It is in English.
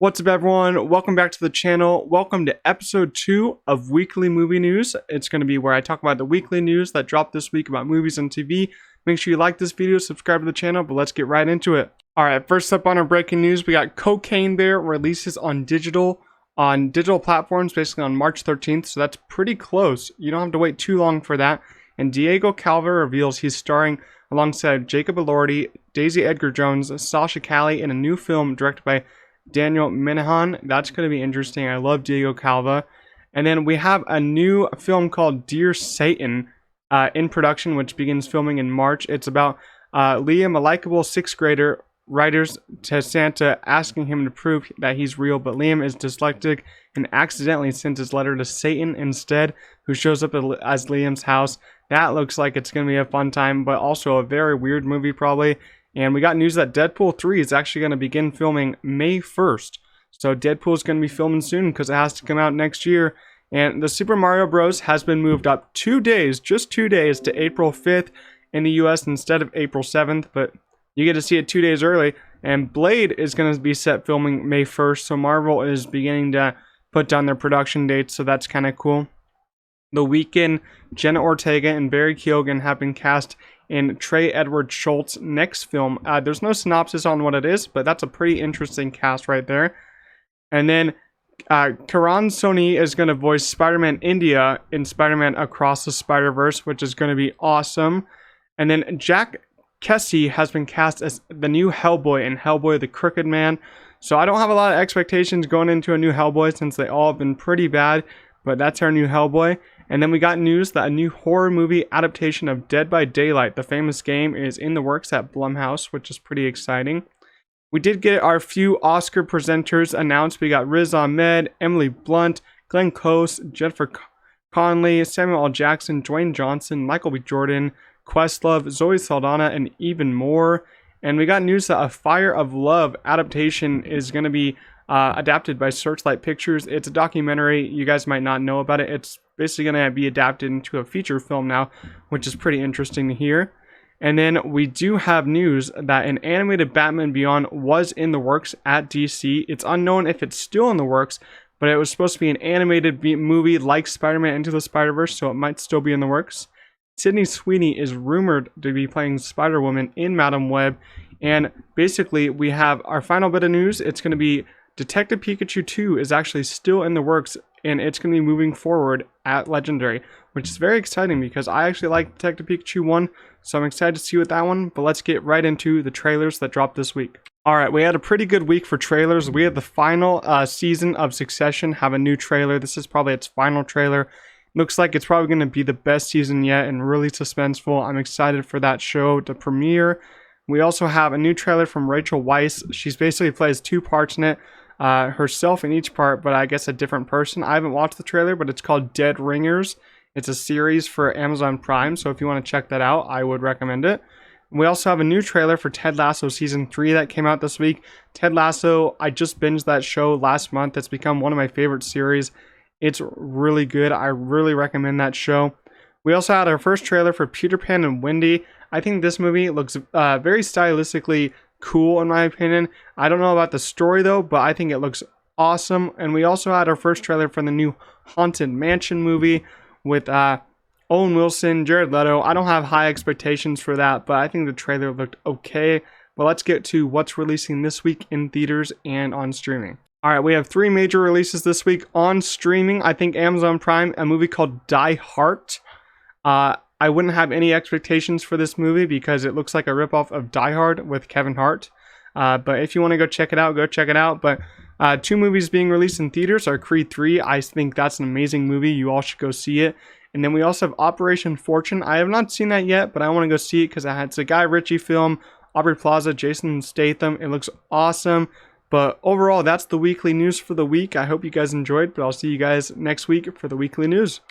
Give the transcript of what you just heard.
What's up, everyone? Welcome back to the channel. Welcome to episode 2 of Weekly Movie News. It's going to be where I talk about the weekly news that dropped this week about movies and TV. Make sure you like this video, subscribe to the channel, but let's get right into it. Alright, first up on our breaking news, we got Cocaine Bear releases on digital platforms, basically on March 13th, so that's pretty close. You don't have to wait too long for that. And Diego Calva reveals he's starring alongside Jacob Elordi, Daisy Edgar-Jones, Sasha Calle in a new film directed by Daniel Minahan. That's going to be interesting. I love Diego Calva. And then we have a new film called Dear Satan in production, which begins filming in March. It's about Liam, a likable 6th grader, writers to Santa asking him to prove that he's real, but Liam is dyslexic and accidentally sends his letter to Satan instead, who shows up as Liam's house. That looks like it's going to be a fun time, but also a very weird movie probably. And we got news that Deadpool 3 is actually going to begin filming May 1st. So Deadpool is going to be filming soon because it has to come out next year. And the Super Mario Bros. Has been moved up 2 days, just 2 days, to April 5th in the US instead of April 7th. But you get to see it 2 days early. And Blade is going to be set filming May 1st. So Marvel is beginning to put down their production dates. So that's kind of cool. The Weeknd, Jenna Ortega, and Barry Keoghan have been cast in Trey Edward Schultz's next film. There's no synopsis on what it is, but that's a pretty interesting cast right there. And then Karan Soni is going to voice Spider-Man India in Spider-Man Across the Spider-Verse, which is going to be awesome. And then Jack Kesey has been cast as the new Hellboy in Hellboy the Crooked Man. So I don't have a lot of expectations going into a new Hellboy since they all have been pretty bad, but that's our new Hellboy. And then we got news that a new horror movie adaptation of Dead by Daylight, the famous game, is in the works at Blumhouse, which is pretty exciting. We did get our few Oscar presenters announced. We got Riz Ahmed, Emily Blunt, Glenn Close, Jennifer Connelly, Samuel L. Jackson, Dwayne Johnson, Michael B. Jordan, Questlove, Zoe Saldana, and even more. And we got news that a Fire of Love adaptation is going to be adapted by Searchlight Pictures. It's a documentary. You guys might not know about it. It's basically going to be adapted into a feature film now, which is pretty interesting to hear. And then we do have news that an animated Batman Beyond was in the works at DC. It's unknown if it's still in the works, but it was supposed to be an animated movie like Spider-Man Into the Spider-Verse, so it might still be in the works. Sydney Sweeney is rumored to be playing Spider-Woman in Madam Web. And basically, we have our final bit of news. It's going to be Detective Pikachu 2 is actually still in the works, and it's going to be moving forward at Legendary, which is very exciting because I actually like Detective Pikachu 1, so I'm excited to see what that one, but let's get right into the trailers that dropped this week. Alright, we had a pretty good week for trailers. We had the final season of Succession have a new trailer. This is probably its final trailer. Looks like it's probably going to be the best season yet and really suspenseful. I'm excited for that show to premiere. We also have a new trailer from Rachel Weisz. She's basically plays 2 parts in it. Herself in each part, but I guess a different person. I haven't watched the trailer, but it's called Dead Ringers. It's a series for Amazon Prime, so if you want to check that out, I would recommend it. We also have a new trailer for Ted Lasso Season 3 that came out this week. Ted Lasso, I just binged that show last month. It's become one of my favorite series. It's really good. I really recommend that show. We also had our first trailer for Peter Pan and Wendy. I think this movie looks very stylistically cool in my opinion. I don't know about the story though, but I think it looks awesome. And we also had our first trailer for the new Haunted Mansion movie with Owen Wilson, Jared Leto. I don't have high expectations for that, but I think the trailer looked okay. But let's get to what's releasing this week in theaters and on streaming. Alright, we have 3 major releases this week on streaming. I think Amazon Prime, a movie called Die Hard. I wouldn't have any expectations for this movie because it looks like a ripoff of Die Hard with Kevin Hart. But if you want to go check it out, go check it out. But 2 movies being released in theaters are Creed 3. I think that's an amazing movie. You all should go see it. And then we also have Operation Fortune. I have not seen that yet, but I want to go see it because it's a Guy Ritchie film. Aubrey Plaza, Jason Statham. It looks awesome. But overall, that's the weekly news for the week. I hope you guys enjoyed, but I'll see you guys next week for the weekly news.